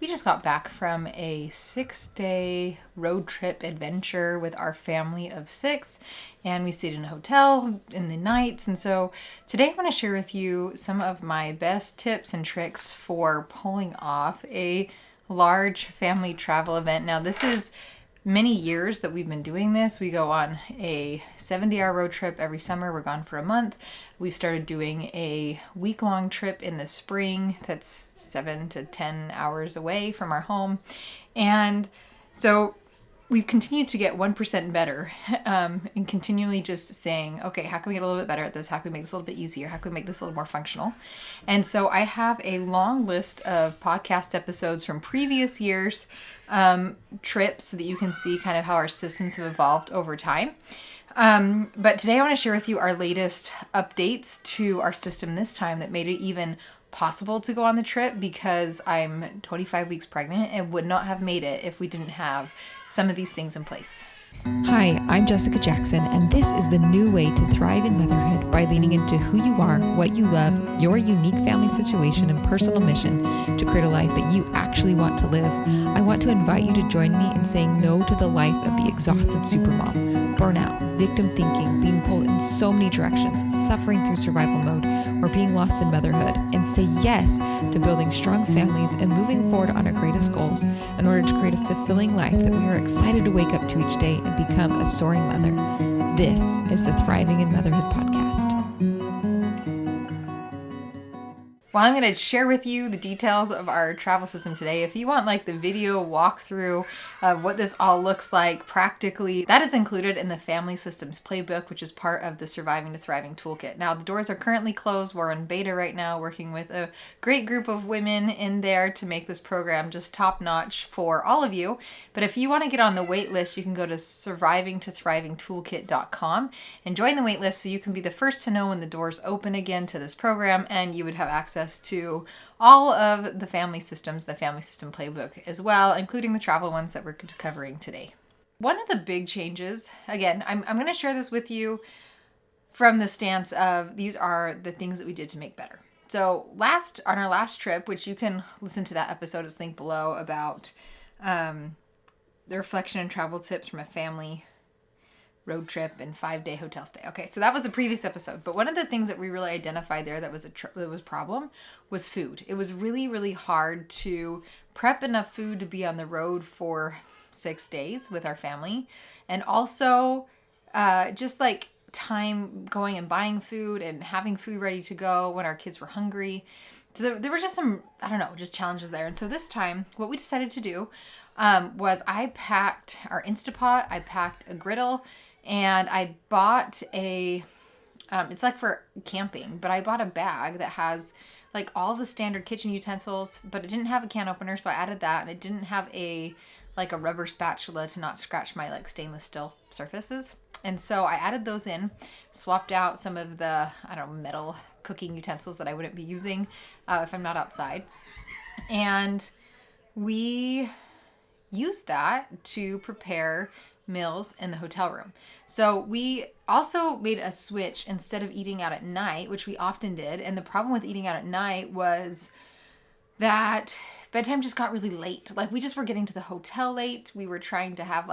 We just got back from a 6-day road trip adventure with our family of 6, and we stayed in a hotel in the nights. And so today I want to share with you some of my best tips and tricks for pulling off a large family travel event. Now, this is many years that we've been doing this. We go on a 70-hour road trip every summer. We're gone for a month. We've started doing a week-long trip in the spring that's 7 to 10 hours away from our home. And so we've continued to get 1% better and continually just saying, okay, how can we get a little bit better at this? How can we make this a little bit easier? How can we make this a little more functional? And so I have a long list of podcast episodes from previous years, trips, so that you can see kind of how our systems have evolved over time. But today I want to share with you our latest updates to our system this time that made it even possible to go on the trip, because I'm 25 weeks pregnant and would not have made it if we didn't have some of these things in place. Hi, I'm Jessica Jackson, and this is the new way to thrive in motherhood by leaning into who you are, what you love, your unique family situation, and personal mission to create a life that you actually want to live. I want to invite you to join me in saying no to the life of the exhausted supermom, burnout, victim thinking, being pulled in so many directions, suffering through survival mode, or being lost in motherhood, and say yes to building strong families and moving forward on our greatest goals in order to create a fulfilling life that we are excited to wake up to each day and become a soaring mother. This is the Thriving in Motherhood podcast. Well, I'm going to share with you the details of our travel system today. If you want like the video walkthrough of what this all looks like practically, that is included in the Family Systems Playbook, which is part of the Surviving to Thriving Toolkit. Now, the doors are currently closed. We're in beta right now, working with a great group of women in there to make this program just top notch for all of you. But if you want to get on the wait list, you can go to survivingtothrivingtoolkit.com and join the wait list so you can be the first to know when the doors open again to this program, and you would have access to all of the family systems, the Family System Playbook as well, including the travel ones that we're covering today. One of the big changes, again, I'm going to share this with you from the stance of these are the things that we did to make better. So on our last trip, which you can listen to that episode, it's linked below, about the reflection and travel tips from a family road trip and 5-day hotel stay. Okay, so that was the previous episode. But one of the things that we really identified there that was a problem was food. It was really, really hard to prep enough food to be on the road for 6 days with our family. And also just like time going and buying food and having food ready to go when our kids were hungry. So there were just some, just challenges there. And so this time, what we decided to do was I packed our Instapot, I packed a griddle, and I bought it's like for camping, but I bought a bag that has like all the standard kitchen utensils, but it didn't have a can opener, so I added that, and it didn't have a rubber spatula to not scratch my like stainless steel surfaces. And so I added those in, swapped out some of the, metal cooking utensils that I wouldn't be using if I'm not outside. And we used that to prepare meals in the hotel room. So we also made a switch instead of eating out at night, which we often did. And the problem with eating out at night was that bedtime just got really late. Like we just were getting to the hotel late. We were trying to have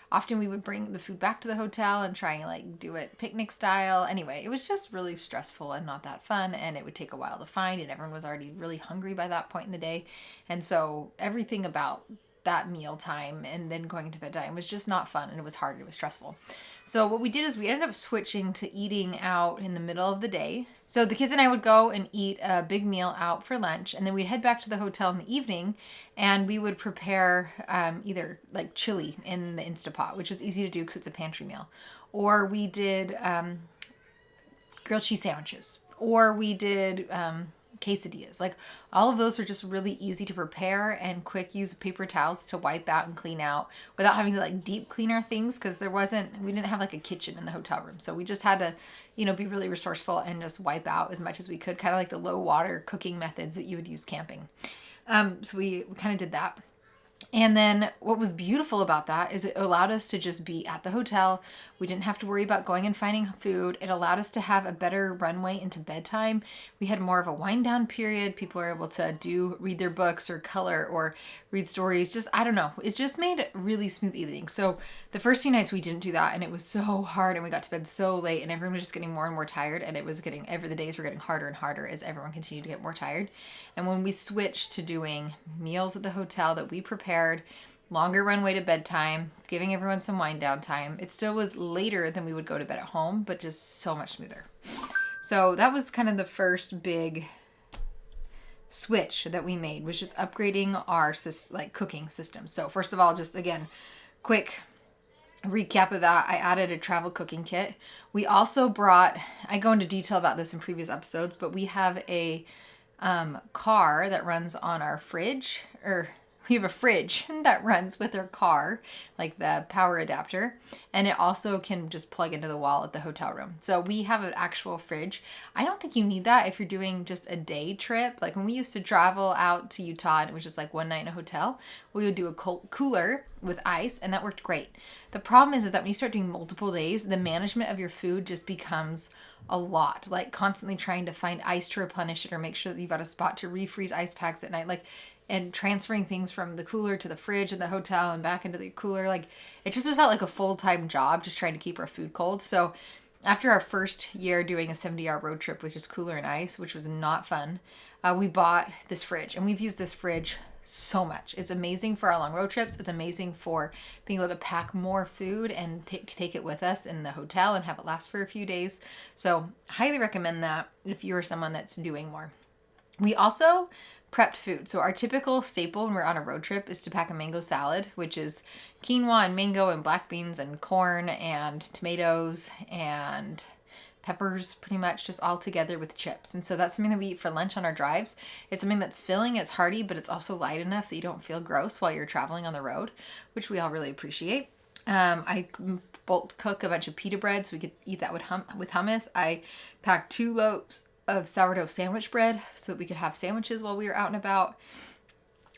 often we would bring the food back to the hotel and try and do it picnic style. Anyway, it was just really stressful and not that fun, and it would take a while to find, and everyone was already really hungry by that point in the day. And so everything about that meal time and then going to bedtime was just not fun, and it was hard, it was stressful. So what we did is we ended up switching to eating out in the middle of the day. So the kids and I would go and eat a big meal out for lunch, and then we'd head back to the hotel in the evening, and we would prepare either like chili in the Instapot, which was easy to do because it's a pantry meal, or we did grilled cheese sandwiches, or we did quesadillas. Like all of those are just really easy to prepare and quick. Use paper towels to wipe out and clean out without having to deep clean our things, because we didn't have a kitchen in the hotel room. So we just had to, be really resourceful and just wipe out as much as we could, kind of like the low water cooking methods that you would use camping. So we kind of did that. And then what was beautiful about that is it allowed us to just be at the hotel. We didn't have to worry about going and finding food. It allowed us to have a better runway into bedtime. We had more of a wind down period. People were able to read their books or color or read stories. Just, I don't know. It just made really smooth evening. So the first few nights we didn't do that, and it was so hard, and we got to bed so late, and everyone was just getting more and more tired, and it was getting, the days were getting harder and harder as everyone continued to get more tired. And when we switched to doing meals at the hotel that we prepared, longer runway to bedtime, giving everyone some wind down time, it still was later than we would go to bed at home, but just so much smoother. So that was kind of the first big switch that we made, was just upgrading our cooking system. So first of all, just again, quick recap of that, I added a travel cooking kit. We also brought, I go into detail about this in previous episodes, but we have a car that runs on our fridge, or we have a fridge that runs with our car, like the power adapter, and it also can just plug into the wall at the hotel room. So we have an actual fridge. I don't think you need that if you're doing just a day trip. Like when we used to travel out to Utah and it was just like one night in a hotel, we would do a cooler with ice, and that worked great. The problem is that when you start doing multiple days, the management of your food just becomes a lot, like constantly trying to find ice to replenish it or make sure that you've got a spot to refreeze ice packs at night, and transferring things from the cooler to the fridge in the hotel and back into the cooler. Like it just felt like a full-time job just trying to keep our food cold. So after our first year doing a 70-hour road trip with just cooler and ice, which was not fun, we bought this fridge, and we've used this fridge so much. It's amazing for our long road trips. It's amazing for being able to pack more food and take it with us in the hotel and have it last for a few days. So highly recommend that if you're someone that's doing more. We also prepped food. So our typical staple when we're on a road trip is to pack a mango salad, which is quinoa and mango and black beans and corn and tomatoes and peppers, pretty much just all together with chips. And so that's something that we eat for lunch on our drives. It's something that's filling, it's hearty, but it's also light enough that you don't feel gross while you're traveling on the road, which we all really appreciate. I bulk cook a bunch of pita bread so we could eat that with hummus. I packed 2 loaves of sourdough sandwich bread so that we could have sandwiches while we were out and about.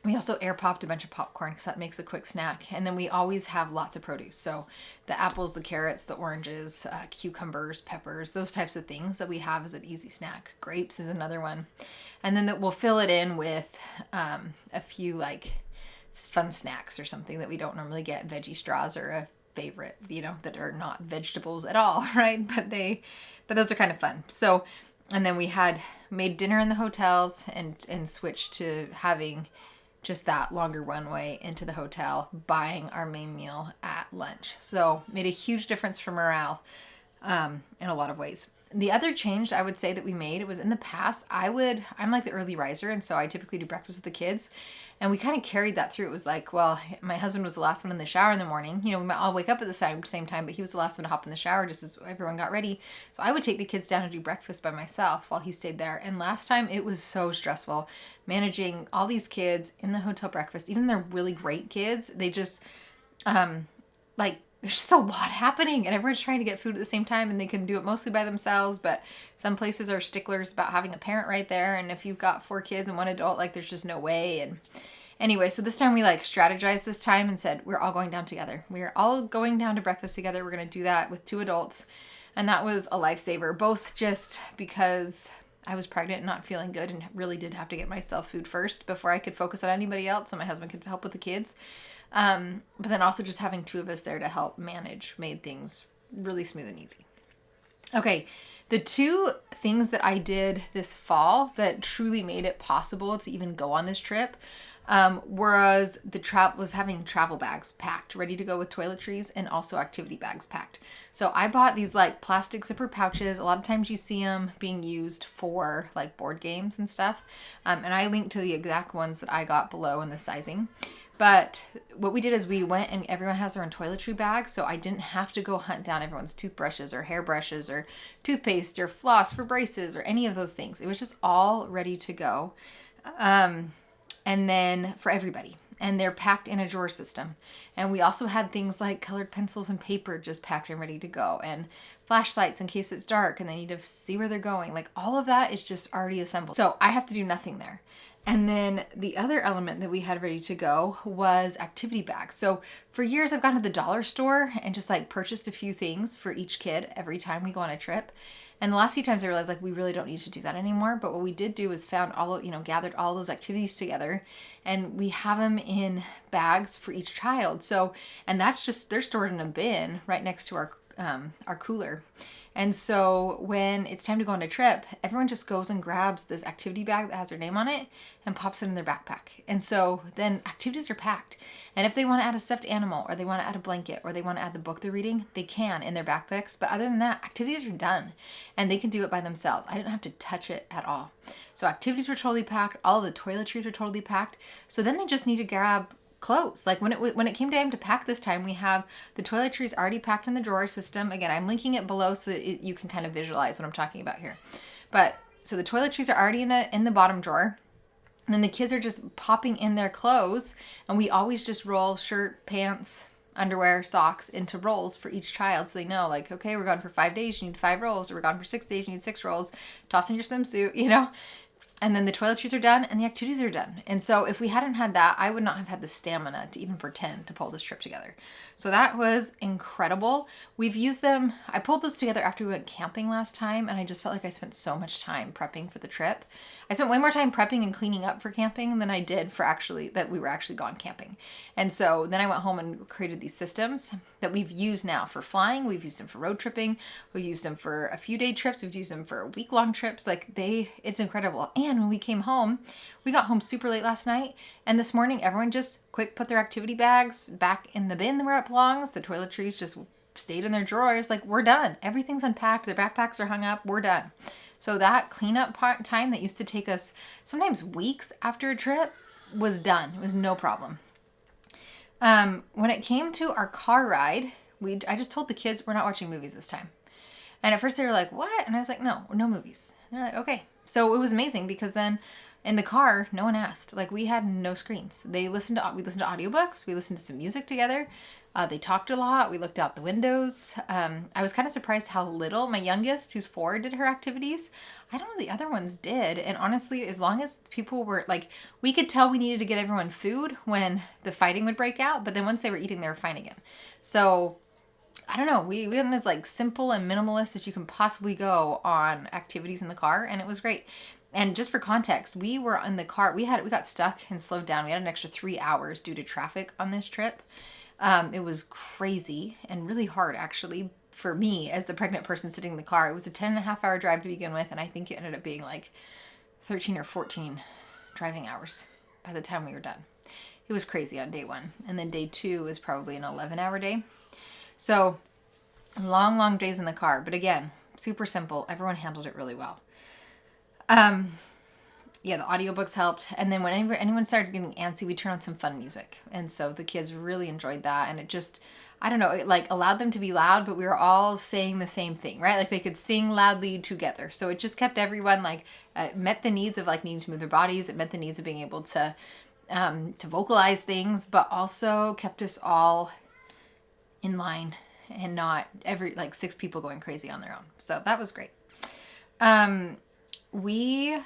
We also air popped a bunch of popcorn because that makes a quick snack. And then we always have lots of produce. So the apples, the carrots, the oranges, cucumbers, peppers, those types of things that we have as an easy snack. Grapes is another one. And then we'll fill it in with a few like fun snacks or something that we don't normally get. Veggie straws are a favorite, that are not vegetables at all, right? But those are kind of fun. So, and then we had made dinner in the hotels and switched to having just that longer runway into the hotel, buying our main meal at lunch. So made a huge difference for morale in a lot of ways. The other change I would say that we made, it was in the past, I'm like the early riser, and so I typically do breakfast with the kids. And we kind of carried that through. It was like, well, my husband was the last one in the shower in the morning. We might all wake up at the same time, but he was the last one to hop in the shower just as everyone got ready. So I would take the kids down and do breakfast by myself while he stayed there. And last time it was so stressful managing all these kids in the hotel breakfast. Even they're really great kids, they just, there's just a lot happening and everyone's trying to get food at the same time, and they can do it mostly by themselves, but some places are sticklers about having a parent right there. And if you've got 4 kids and 1 adult, there's just no way. And anyway, so this time we strategized this time and said, we're all going down together. We're all going down to breakfast together. We're going to do that with 2 adults. And that was a lifesaver, both just because I was pregnant and not feeling good and really did have to get myself food first before I could focus on anybody else so my husband could help with the kids. But then also just having 2 of us there to help manage made things really smooth and easy. Okay, the 2 things that I did this fall that truly made it possible to even go on this trip was having travel bags packed, ready to go with toiletries, and also activity bags packed. So I bought these plastic zipper pouches. A lot of times you see them being used for board games and stuff. And I linked to the exact ones that I got below in the sizing. But what we did is we went and everyone has their own toiletry bag. So I didn't have to go hunt down everyone's toothbrushes or hairbrushes or toothpaste or floss for braces or any of those things. It was just all ready to go. And then for everybody. And they're packed in a drawer system. And we also had things like colored pencils and paper just packed and ready to go. And flashlights in case it's dark and they need to see where they're going. All of that is just already assembled. So I have to do nothing there. And then the other element that we had ready to go was activity bags. So for years I've gone to the dollar store and just like purchased a few things for each kid every time we go on a trip. And the last few times I realized like we really don't need to do that anymore. But what we did do is found gathered all those activities together, and we have them in bags for each child. So, and that's just, they're stored in a bin right next to our cooler. And so when it's time to go on a trip, everyone just goes and grabs this activity bag that has their name on it and pops it in their backpack. And so then activities are packed. And if they want to add a stuffed animal, or they want to add a blanket, or they want to add the book they're reading, they can in their backpacks. But other than that, activities are done and they can do it by themselves. I didn't have to touch it at all. So activities were totally packed. All the toiletries were totally packed. So then they just need to grab clothes. Like when it came time to pack this time, we have the toiletries already packed in the drawer system. Again, I'm linking it below so that you can kind of visualize what I'm talking about here. But so the toiletries are already in the bottom drawer. And then the kids are just popping in their clothes, and we always just roll shirt, pants, underwear, socks into rolls for each child, so they know, like, okay, we're gone for 5 days, you need 5 rolls, or we're gone for 6 days, you need 6 rolls. Toss in your swimsuit. And then the toiletries are done and the activities are done. And so if we hadn't had that, I would not have had the stamina to even pretend to pull this trip together. So that was incredible. We've used them. I pulled those together after we went camping last time, and I just felt like I spent so much time prepping for the trip. I spent way more time prepping and cleaning up for camping than I did for that we were actually gone camping. And so then I went home and created these systems that we've used now for flying. We've used them for road tripping. We've used them for a few day trips. We've used them for week-long trips. It's incredible. And when we came home, we got home super late last night. And this morning, everyone just quick put their activity bags back in the bin where it belongs. The toiletries just stayed in their drawers. Like, we're done. Everything's unpacked. Their backpacks are hung up. We're done. So that cleanup time that used to take us sometimes weeks after a trip was done. It was no problem. When it came to our car ride, I just told the kids we're not watching movies this time. And at first they were like, what? And I was like, no movies. And they're like, okay. So it was amazing because then in the car, no one asked. Like, we had no screens. We listened to audiobooks. We listened to some music together. They talked a lot. We looked out the windows. I was kind of surprised how little my youngest, who's 4, did her activities. I don't know the other ones did. And honestly, as long as people were like, we could tell we needed to get everyone food when the fighting would break out. But then once they were eating, they were fine again. So I don't know. We went as like simple and minimalist as you can possibly go on activities in the car. And it was great. And just for context, we were in the car. We got stuck and slowed down. We had an extra 3 hours due to traffic on this trip. It was crazy and really hard, actually, for me as the pregnant person sitting in the car. It was a 10.5-hour drive to begin with, and I think it ended up being like 13 or 14 driving hours by the time we were done. It was crazy on day 1. And then day 2 was probably an 11-hour day. So long, long days in the car. But again, super simple. Everyone handled it really well. Yeah, the audiobooks helped. And then when anyone started getting antsy, we turned on some fun music. And so the kids really enjoyed that. And it just, I don't know, it like allowed them to be loud, but we were all saying the same thing, right? Like they could sing loudly together. So it just kept everyone like, met the needs of like needing to move their bodies. It met the needs of being able to vocalize things, but also kept us all in line and not 6 people going crazy on their own. So that was great. We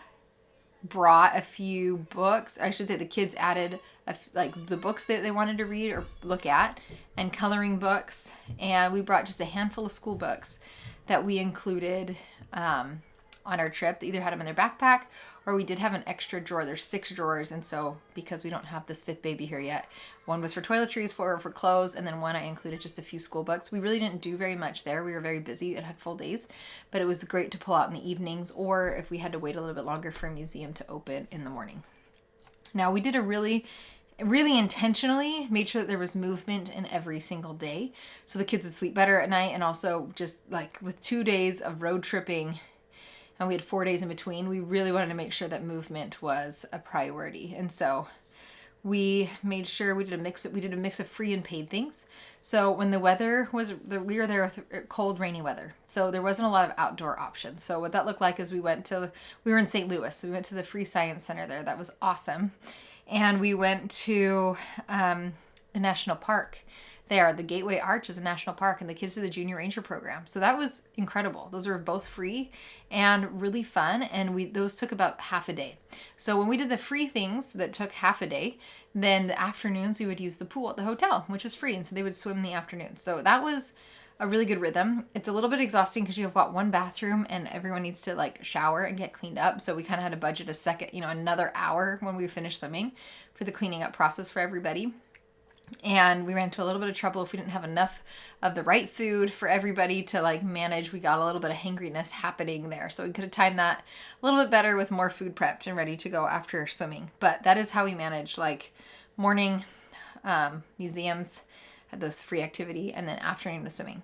brought a few books. I should say the kids added the books that they wanted to read or look at, and coloring books. And we brought just a handful of school books that we included on our trip. They either had them in their backpack or we did have an extra drawer. There's 6 drawers. And so because we don't have this 5th baby here yet, one was for toiletries, 4 for clothes, and then one I included just a few school books. We really didn't do very much there. We were very busy and had full days, but it was great to pull out in the evenings or if we had to wait a little bit longer for a museum to open in the morning. Now we did a really intentionally made sure that there was movement in every single day so the kids would sleep better at night. And also just like with 2 days of road tripping and we had 4 days in between, we really wanted to make sure that movement was a priority. And so we made sure we did a mix of free and paid things. So when the weather we were there with cold, rainy weather. So there wasn't a lot of outdoor options. So what that looked like is we were in St. Louis. So we went to the Free Science Center there. That was awesome. And we went to the national park They are. The Gateway Arch is a national park, and the kids do the Junior Ranger program. So that was incredible. Those were both free and really fun, and those took about half a day. So when we did the free things that took half a day, then the afternoons we would use the pool at the hotel, which was free, and so they would swim in the afternoon. So that was a really good rhythm. It's a little bit exhausting because you've got one bathroom and everyone needs to like shower and get cleaned up. So we kind of had to budget a second, another hour when we finished swimming for the cleaning up process for everybody. And we ran into a little bit of trouble if we didn't have enough of the right food for everybody to like manage. We got a little bit of hangriness happening there. So we could have timed that a little bit better with more food prepped and ready to go after swimming. But that is how we managed like morning museums, had those free activity, and then afternoon to swimming.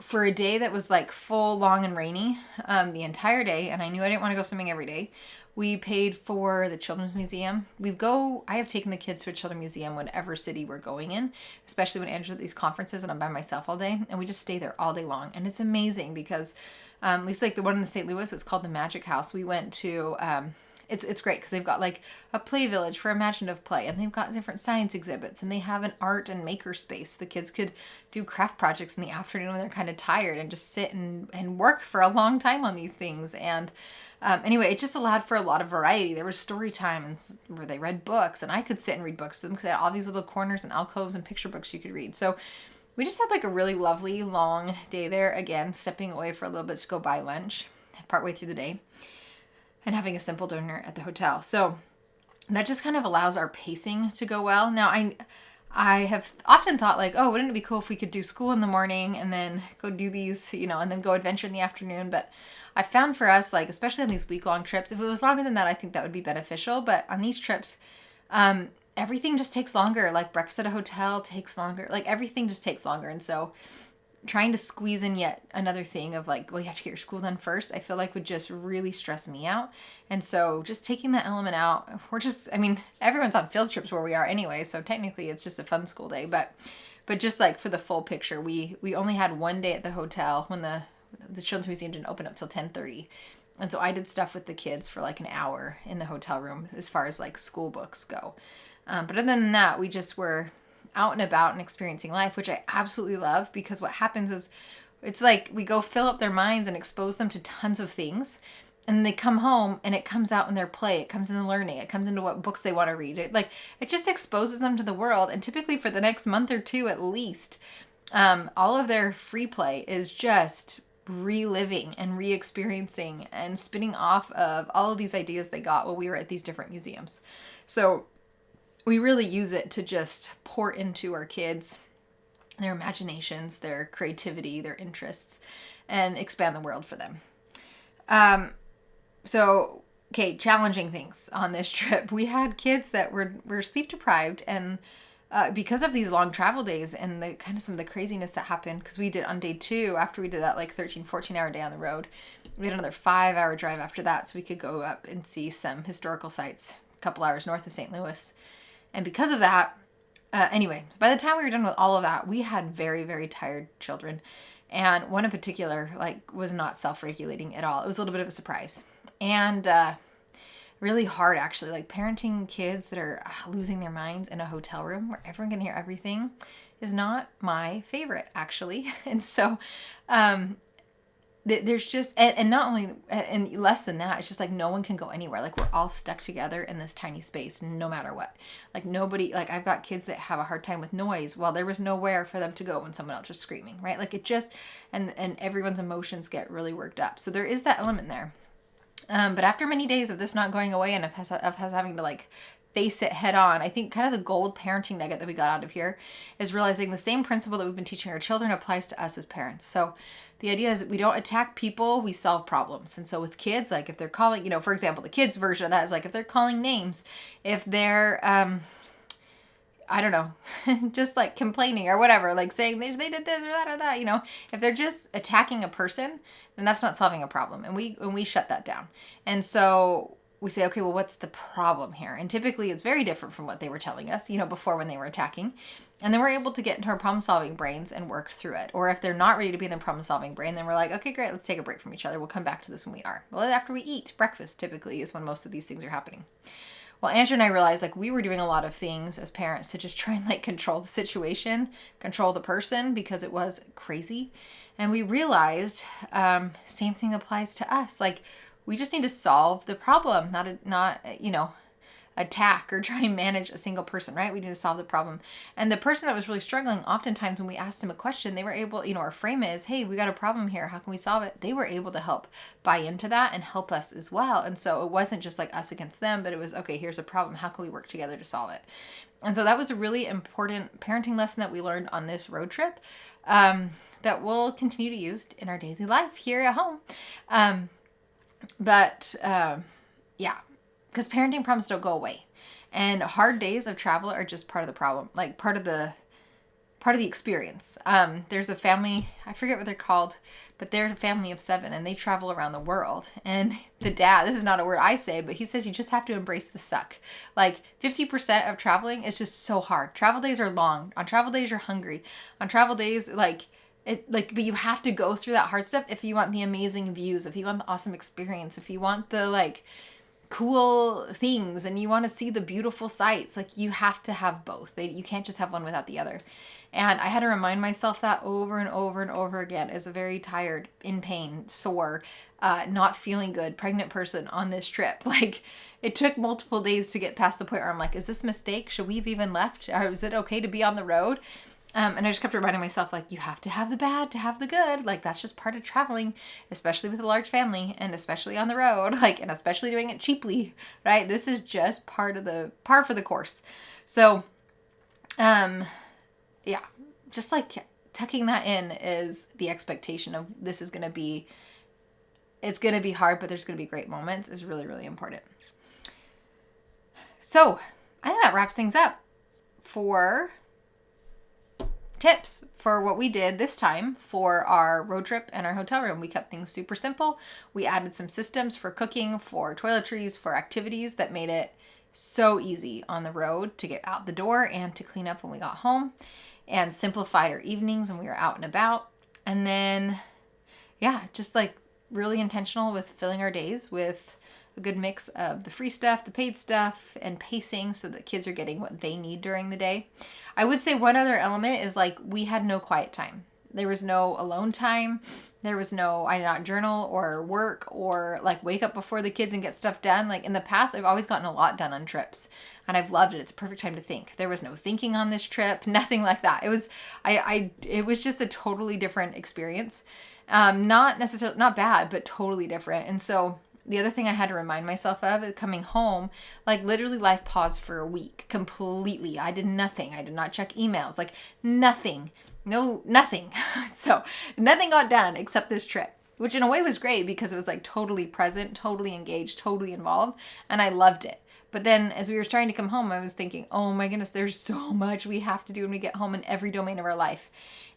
For a day that was like full, long, and rainy the entire day, and I knew I didn't want to go swimming every day, we paid for the Children's Museum. I have taken the kids to a Children's Museum whatever city we're going in, especially when Andrew's at these conferences and I'm by myself all day, and we just stay there all day long. And it's amazing because at least like the one in St. Louis, it's called the Magic House. We went to, it's great because they've got like a play village for imaginative play, and they've got different science exhibits, and they have an art and maker space. The kids could do craft projects in the afternoon when they're kind of tired and just sit and work for a long time on these things. And anyway, it just allowed for a lot of variety. There was story times where they read books, and I could sit and read books to them because they had all these little corners and alcoves and picture books you could read. So we just had like a really lovely long day there. Again, stepping away for a little bit to go buy lunch partway through the day and having a simple dinner at the hotel. So that just kind of allows our pacing to go well. Now, I have often thought like, oh, wouldn't it be cool if we could do school in the morning and then go do these, and then go adventure in the afternoon. But I found for us, like, especially on these week-long trips, if it was longer than that, I think that would be beneficial. But on these trips, everything just takes longer. Like breakfast at a hotel takes longer. Like everything just takes longer. And so trying to squeeze in yet another thing of like, well, you have to get your school done first, I feel like would just really stress me out. And so just taking that element out, everyone's on field trips where we are anyway. So technically it's just a fun school day, but just like for the full picture, we only had one day at the hotel when the Children's Museum didn't open up till 10:30. And so I did stuff with the kids for like an hour in the hotel room as far as like school books go. But other than that, we just were out and about and experiencing life, which I absolutely love, because what happens is it's like we go fill up their minds and expose them to tons of things, and they come home and it comes out in their play, it comes into learning, it comes into what books they want to read. It just exposes them to the world, and typically for the next month or two at least, all of their free play is just reliving and re-experiencing and spinning off of all of these ideas they got while we were at these different museums. So we really use it to just pour into our kids, their imaginations, their creativity, their interests, and expand the world for them. Challenging things on this trip. We had kids that were sleep deprived, and because of these long travel days and the kind of some of the craziness that happened, because we did on day 2, after we did that like 14 hour day on the road, we had another 5-hour drive after that so we could go up and see some historical sites a couple hours north of St. Louis. And because of that, by the time we were done with all of that, we had very, very tired children. And one in particular, was not self-regulating at all. It was a little bit of a surprise. And really hard, actually. Parenting kids that are losing their minds in a hotel room where everyone can hear everything is not my favorite, actually. And so there's just, and not only, and less than that, it's just no one can go anywhere. We're all stuck together in this tiny space, no matter what. Nobody, I've got kids that have a hard time with noise. Well, there was nowhere for them to go when someone else was screaming, right? It just, and everyone's emotions get really worked up. So there is that element there. But after many days of this not going away and of us having to face it head on, I think kind of the gold parenting nugget that we got out of here is realizing the same principle that we've been teaching our children applies to us as parents. So the idea is we don't attack people, we solve problems. And so with kids, if they're calling, for example, the kids version of that is if they're calling names, if they're, I don't know, just complaining or whatever, saying they did this or that, if they're just attacking a person, then that's not solving a problem. And we shut that down. And so we say, okay, well, what's the problem here? And typically it's very different from what they were telling us, before when they were attacking. And then we're able to get into our problem-solving brains and work through it. Or if they're not ready to be in their problem-solving brain, then we're like, okay, great, let's take a break from each other. We'll come back to this when we are. Well, after we eat breakfast, typically, is when most of these things are happening. Well, Andrew and I realized like we were doing a lot of things as parents to just try and like control the situation, control the person, because it was crazy. And we realized same thing applies to us. Like we just need to solve the problem, not attack or try and manage a single person, right? We need to solve the problem. And the person that was really struggling, oftentimes when we asked them a question, they were able, our frame is, hey, we got a problem here. How can we solve it? They were able to help buy into that and help us as well. And so it wasn't just like us against them, but it was, okay, here's a problem. How can we work together to solve it? And so that was a really important parenting lesson that we learned on this road trip that we'll continue to use in our daily life here at home. Yeah. Because parenting problems don't go away, and hard days of travel are just part of the problem, like part of the experience. There's a family, I forget what they're called, but they're a family of 7 and they travel around the world. And the dad, this is not a word I say, but he says you just have to embrace the suck. Like 50% of traveling is just so hard. Travel days are long. On travel days, you're hungry. On travel days, but you have to go through that hard stuff if you want the amazing views, if you want the awesome experience, if you want the cool things and you want to see the beautiful sights. Like you have to have both. You can't just have one without the other. And I had to remind myself that over and over and over again as a very tired, in pain, sore, not feeling good, pregnant person on this trip. Like it took multiple days to get past the point where I'm like, is this a mistake? Should we have even left? Or is it okay to be on the road? And I just kept reminding myself, like, you have to have the bad to have the good. Like, that's just part of traveling, especially with a large family and especially on the road, and especially doing it cheaply, right? This is just par for the course. So, yeah, just tucking that in is the expectation of this is going to be, it's going to be hard, but there's going to be great moments is really, really important. So I think that wraps things up for tips for what we did this time for our road trip and our hotel room. We kept things super simple. We added some systems for cooking, for toiletries, for activities that made it so easy on the road to get out the door and to clean up when we got home, and simplified our evenings when we were out and about. And then, just really intentional with filling our days with a good mix of the free stuff, the paid stuff, and pacing so that kids are getting what they need during the day. I would say one other element is we had no quiet time. There was no alone time. There was no, I did not journal or work or wake up before the kids and get stuff done. In the past, I've always gotten a lot done on trips and I've loved it. It's a perfect time to think. There was no thinking on this trip, nothing like that. It was just a totally different experience. Not necessarily, not bad, but totally different. And so the other thing I had to remind myself of is coming home, literally life paused for a week completely. I did nothing. I did not check emails, nothing. No, nothing. So nothing got done except this trip, which in a way was great because it was totally present, totally engaged, totally involved. And I loved it. But then as we were starting to come home, I was thinking, oh my goodness, there's so much we have to do when we get home in every domain of our life.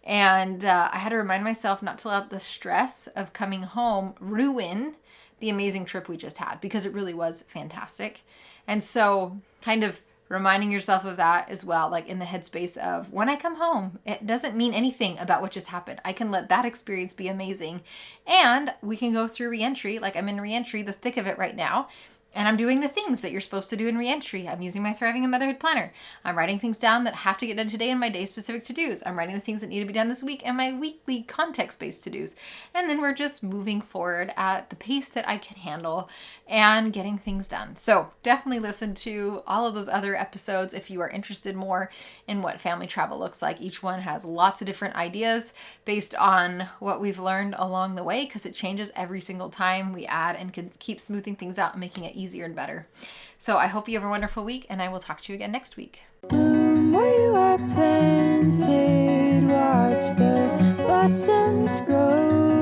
And I had to remind myself not to let the stress of coming home ruin the amazing trip we just had, because it really was fantastic. And so kind of reminding yourself of that as well, in the headspace of when I come home, it doesn't mean anything about what just happened. I can let that experience be amazing. And we can go through reentry, I'm in reentry, the thick of it right now. And I'm doing the things that you're supposed to do in reentry. I'm using my Thriving in Motherhood planner. I'm writing things down that have to get done today in my day-specific to-dos. I'm writing the things that need to be done this week in my weekly context-based to-dos. And then we're just moving forward at the pace that I can handle and getting things done. So definitely listen to all of those other episodes if you are interested more in what family travel looks like. Each one has lots of different ideas based on what we've learned along the way, because it changes every single time we add and can keep smoothing things out and making it easier and better. So I hope you have a wonderful week, and I will talk to you again next week. Where you are planted, watch the blossoms grow.